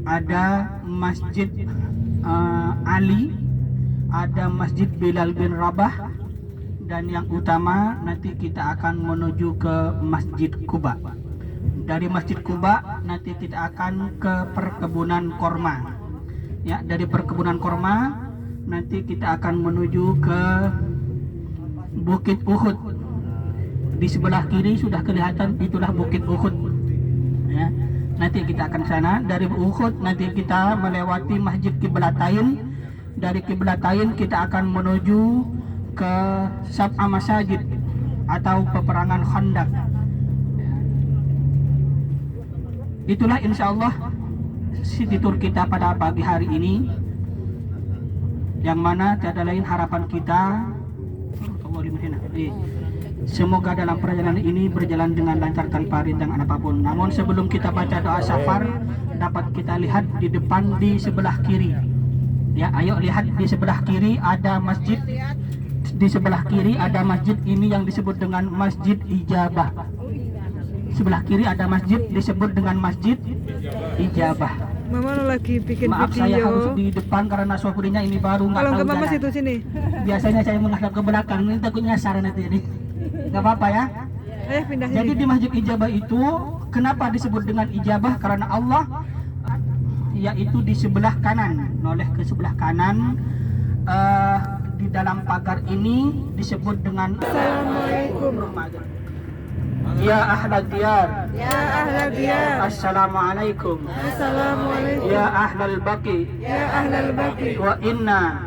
ada Masjid Ali, ada Masjid Bilal bin Rabah, dan yang utama nanti kita akan menuju ke Masjid Quba. Dari Masjid Quba nanti kita akan ke perkebunan korma. Ya, dari perkebunan korma nanti kita akan menuju ke Bukit Uhud. Di sebelah kiri sudah kelihatan, itulah Bukit Uhud. Ya, nanti kita akan sana. Dari Uhud nanti kita melewati Masjid Qiblatain. Dari Qiblatain kita akan menuju ke Sab'a Masajid atau peperangan Khandaq. Itulah insya Allah city tour kita pada pagi hari ini, yang mana tiada lain harapan kita semoga dalam perjalanan ini berjalan dengan lancar tanpa rintangan apapun. Namun sebelum kita baca doa safar, dapat kita lihat di depan di sebelah kiri. Ya, ayo lihat di sebelah kiri ada masjid. Di sebelah kiri ada masjid ini yang disebut dengan Masjid Ijabah. Sebelah kiri ada masjid disebut dengan Masjid Ijabah. Mama lagi bikin Maaf, video. saya harus di depan karena sopirnya ini baru nggak tahu Kalau jalan. Mas itu sini. Biasanya saya menghadap ke belakang, ini takut nyasar nanti ini. Nggak apa-apa ya. Pindah sini. Jadi di Masjid Ijabah itu kenapa disebut dengan Ijabah? Karena Allah yaitu di sebelah kanan, noleh ke sebelah kanan. Di dalam pagar ini disebut dengan Assalamualaikum. Ya ahlal diyar. Ya ahlal diyar. Assalamualaikum. Assalamualaikum. Ya ahlal baqi. Ya ahlal baqi. Wa inna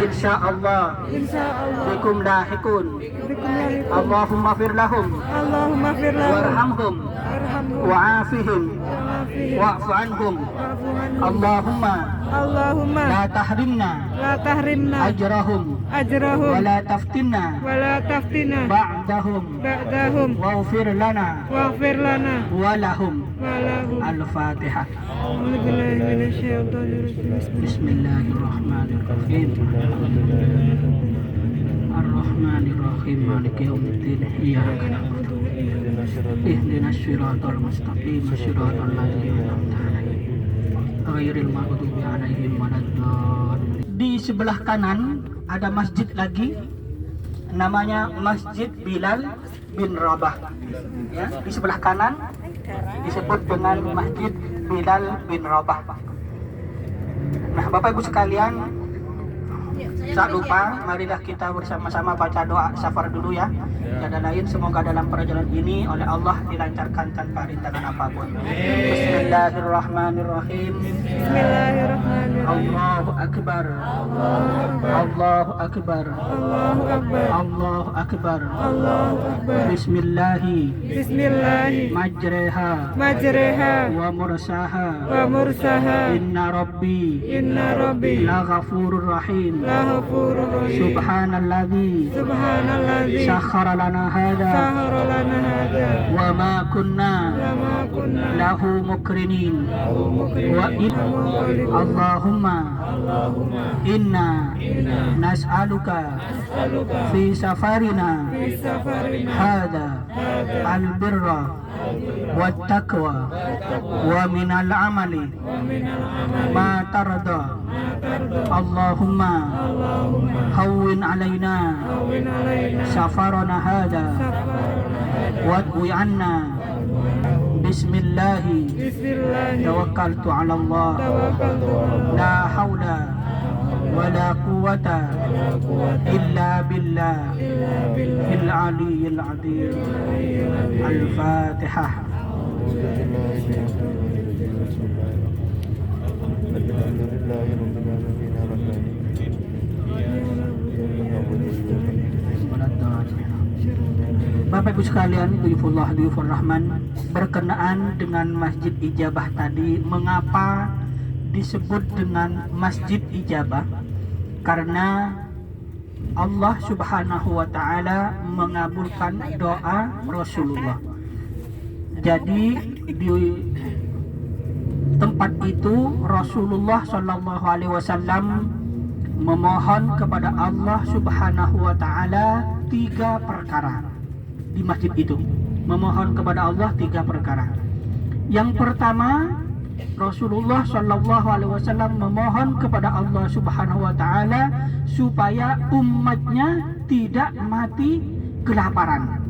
insyaallah Insyaallah. bikum lahiqun. Bikumulaikum. Allahumma fir lahum Allahumma fir lahum. warhamhum Warhamhum. wa'afihim Wa'afihim. wa'fu anhum. Wa'fu anhum. Allahumma Allahumma la tahrimna la tahrimna ajrahum ajrahum wa la taftinna wa la taftina ba'dahum ba'dahum waghfir lana waghfir lana wa lahum. wa lahum. Al-Fatihah. A'udzubillahi minasyaitonirrajim. Bismillahirrahmanirrahim. Ar-Rahmanirrahim. Maliki yaumiddin. Iyyaka na'budu wa iyyaka nasta'in. Ihdinas siratal mustaqim. Siratal ladzina an'amta 'alaihim ghairil maghdubi 'alaihim waladdallin. Di sebelah kanan ada masjid lagi, namanya Masjid Bilal bin Rabah. Ya, di sebelah kanan disebut dengan Masjid Bilal bin Rabah. Nah, Bapak Ibu sekalian, tak lupa marilah kita bersama-sama baca doa safar dulu ya. Tiada lain, semoga dalam perjalanan ini oleh Allah dilancarkan tanpa rintangan apapun. Bismillahirrahmanirrahim. Bismillahirrahmanirrahim. Allahu Akbar. Allahu Akbar. Allahu Akbar. Allahu Akbar. Allahu Akbar. Bismillahi Bismillahi majreha majreha wa mursaha. wa mursaha. Inna Rabbi Inna Rabbi la ghafurur rahim. la ghafurur rahim. Subhanalladzi Subhanalladzi sakhara lana hadha sahara lana hadza wa ma kunna wa ma kunna lahu mukrinin wa Allahumma inna nas'aluka fi safarina fi safarina hadha al-birra wat taqwa wa minal amali ma tarda. Allahumma hawwin alaina win alaina safarana hadha wadwi anna. Bismillahi Bismillahi tawakkaltu ala Allah tawakkaltu ala la hawla wa la quwwata illa billah il aliyyil azim. Al-Fatihah. Bapak Ibu sekalian, Duyufullah Duyufur Rahman, berkenaan dengan Masjid Ijabah tadi, mengapa disebut dengan Masjid Ijabah? Karena Allah Subhanahu wa Ta'ala mengabulkan doa Rasulullah. Jadi di tempat itu Rasulullah Shallallahu Alaihi Wasallam memohon kepada Allah Subhanahu wa Ta'ala 3 perkara di masjid itu. Memohon kepada Allah 3 perkara. Yang pertama, Rasulullah Shallallahu Alaihi Wasallam memohon kepada Allah Subhanahu Wa Taala supaya umatnya tidak mati kelaparan.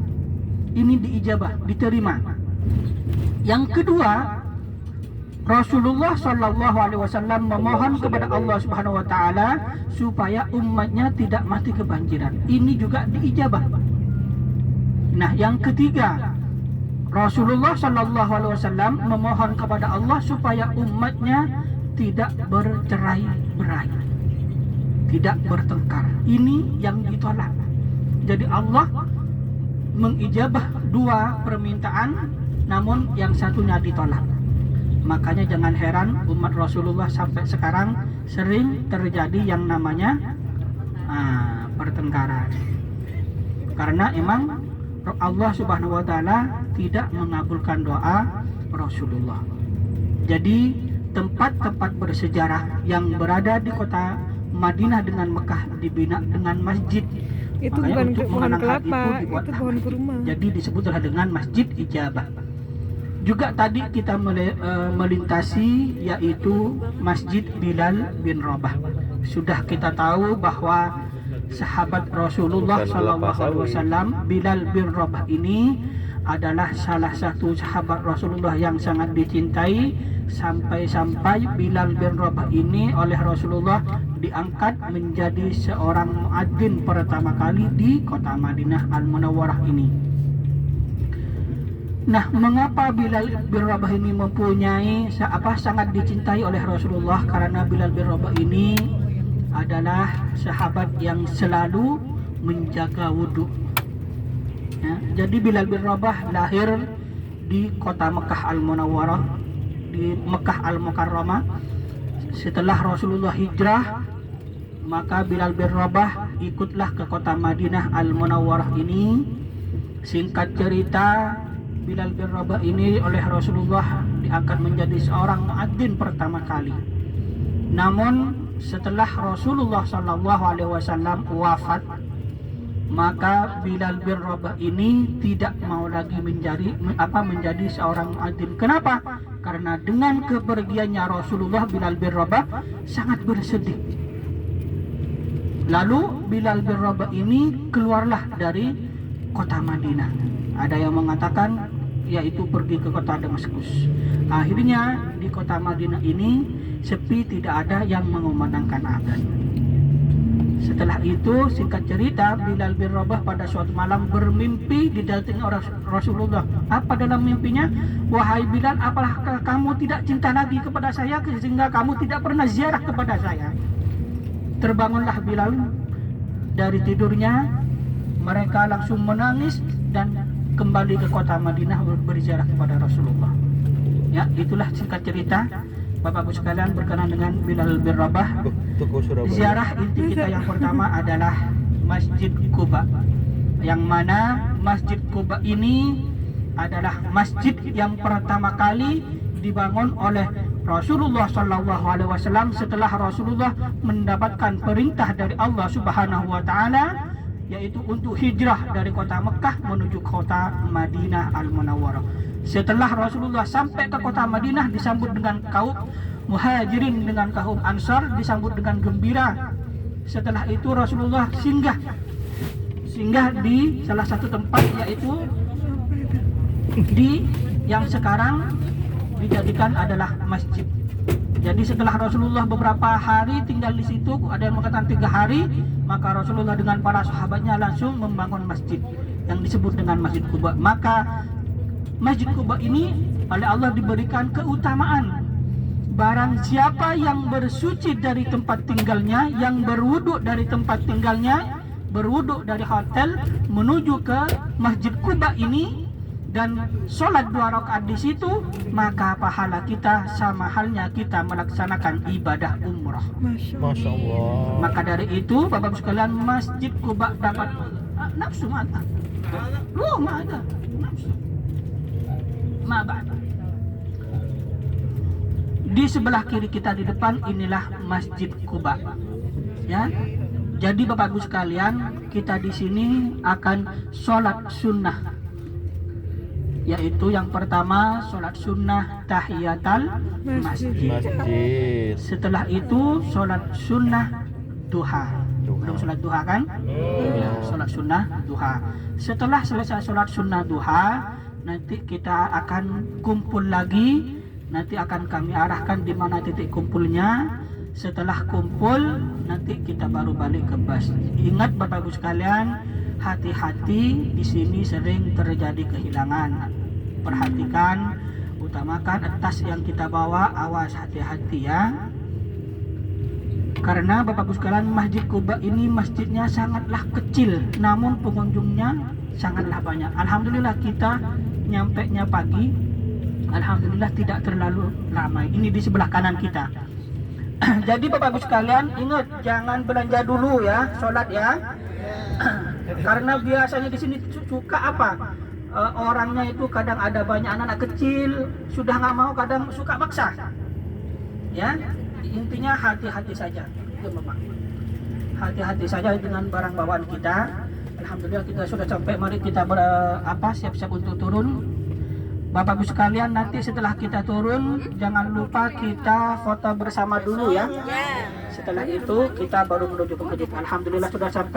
Ini diijabah, diterima. Yang kedua, Rasulullah Shallallahu Alaihi Wasallam memohon kepada Allah Subhanahu Wa Taala supaya umatnya tidak mati kebanjiran. Ini juga diijabah. Nah, yang ketiga, Rasulullah Shallallahu Alaihi Wasallam memohon kepada Allah supaya umatnya tidak bercerai-berai, tidak bertengkar. Ini yang ditolak. Jadi Allah mengijabah dua permintaan, namun yang satunya ditolak. Makanya jangan heran umat Rasulullah sampai sekarang sering terjadi yang namanya pertengkaran. Karena emang Allah Subhanahu wa Ta'ala tidak mengabulkan doa Rasulullah. Jadi tempat-tempat bersejarah yang berada di kota Madinah dengan Mekah dibina dengan masjid. Itu Makanya bukan untuk pohon mengenang hal kelapa, dibuatlah itu pohon masjid. kurma. Jadi disebutlah dengan Masjid Ijabah. Juga tadi kita melintasi yaitu Masjid Bilal bin Rabah. Sudah kita tahu bahwa sahabat Rasulullah SAW Bilal bin Rabah ini adalah salah satu sahabat Rasulullah yang sangat dicintai, sampai-sampai Bilal bin Rabah ini oleh Rasulullah diangkat menjadi seorang muadzin pertama kali di kota Madinah Al-Munawwarah ini. Nah, mengapa Bilal bin Rabah ini mempunyai sangat dicintai oleh Rasulullah? Karena Bilal bin Rabah ini adalah sahabat yang selalu menjaga wudhu. Ya, jadi Bilal bin Rabah lahir di kota Mekah Al-Munawwarah, di Mekah Al-Mukarramah. Setelah Rasulullah hijrah, maka Bilal bin Rabah ikutlah ke kota Madinah Al-Munawwarah ini. Singkat cerita, Bilal bin Rabah ini oleh Rasulullah diangkat menjadi seorang muadzin pertama kali. Namun setelah Rasulullah SAW wafat, maka Bilal bin Rabah ini tidak mau lagi menjadi seorang muadzin. Kenapa? Karena dengan kepergiannya Rasulullah, Bilal bin Rabah sangat bersedih. Lalu Bilal bin Rabah ini keluarlah dari kota Madinah. Ada yang mengatakan yaitu pergi ke kota Damaskus. Akhirnya di kota Madinah ini sepi, tidak ada yang mengumandangkan adzan. Setelah itu, singkat cerita, Bilal bin Rabah pada suatu malam bermimpi didatangi oleh Rasulullah. Apa dalam mimpinya? Wahai Bilal, apakah kamu tidak cinta lagi kepada saya sehingga kamu tidak pernah ziarah kepada saya? Terbangunlah Bilal dari tidurnya. Mereka langsung menangis dan kembali ke kota Madinah berziarah kepada Rasulullah. Ya, itulah singkat cerita. Bapak-Ibu sekalian, berkenan dengan Bilal bin Rabah. Ziarah inti kita yang pertama adalah Masjid Quba, yang mana Masjid Quba ini adalah masjid yang pertama kali dibangun oleh Rasulullah SAW setelah Rasulullah mendapatkan perintah dari Allah Subhanahu wa Ta'ala, yaitu untuk hijrah dari kota Mekah menuju kota Madinah Al-Munawwarah. Setelah Rasulullah sampai ke kota Madinah, disambut dengan kaum Muhajirin dengan kaum Ansar, disambut dengan gembira. Setelah itu Rasulullah singgah di salah satu tempat, yaitu di yang sekarang dijadikan adalah masjid. Jadi setelah Rasulullah beberapa hari tinggal di situ, ada yang mengatakan 3 hari, maka Rasulullah dengan para sahabatnya langsung membangun masjid yang disebut dengan Masjid Quba. Maka Masjid Quba ini oleh Allah diberikan keutamaan. Barang siapa yang bersuci dari tempat tinggalnya, yang berwudhu dari tempat tinggalnya, berwudhu dari hotel menuju ke Masjid Quba ini dan sholat 2 rakaat di situ, maka pahala kita sama halnya kita melaksanakan ibadah umrah. Masya Allah. Maka dari itu, Bapak-Ibu sekalian, Masjid Quba dapat nafsu mata. Loh, ada nafsu. Di sebelah kiri kita di depan inilah Masjid Quba. Ya. Jadi Bapak-Ibu sekalian, kita di sini akan sholat sunnah. yaitu yang pertama sholat sunnah tahiyatul masjid. Masjid. Setelah itu sholat sunnah duha. Belum sholat duha kan? Ya, sholat sunnah duha. Setelah selesai sholat sunnah duha, nanti kita akan kumpul lagi. Nanti akan kami arahkan di mana titik kumpulnya. Setelah kumpul, nanti kita baru balik ke bus. Ingat Bapak Ibu sekalian, hati-hati, di sini sering terjadi kehilangan. Perhatikan, utamakan tas yang kita bawa, awas hati-hati ya. Karena Bapak Ibu sekalian, Masjid Quba ini masjidnya sangatlah kecil, namun pengunjungnya sangatlah banyak. Alhamdulillah kita nyampenya pagi. Alhamdulillah tidak terlalu ramai. Ini di sebelah kanan kita. Jadi Bapak Ibu sekalian, ingat jangan belanja dulu ya, sholat ya. Karena biasanya di sini suka apa? Orangnya itu kadang ada banyak anak-anak kecil, sudah nggak mau, kadang suka maksa. Ya, intinya hati-hati saja. Itu Bapak. Hati-hati saja dengan barang bawaan kita. Alhamdulillah kita sudah sampai. Mari kita siap-siap untuk turun. Bapak Ibu sekalian, nanti setelah kita turun, jangan lupa kita foto bersama dulu ya. Setelah itu kita baru menuju ke masjid. Alhamdulillah sudah sampai.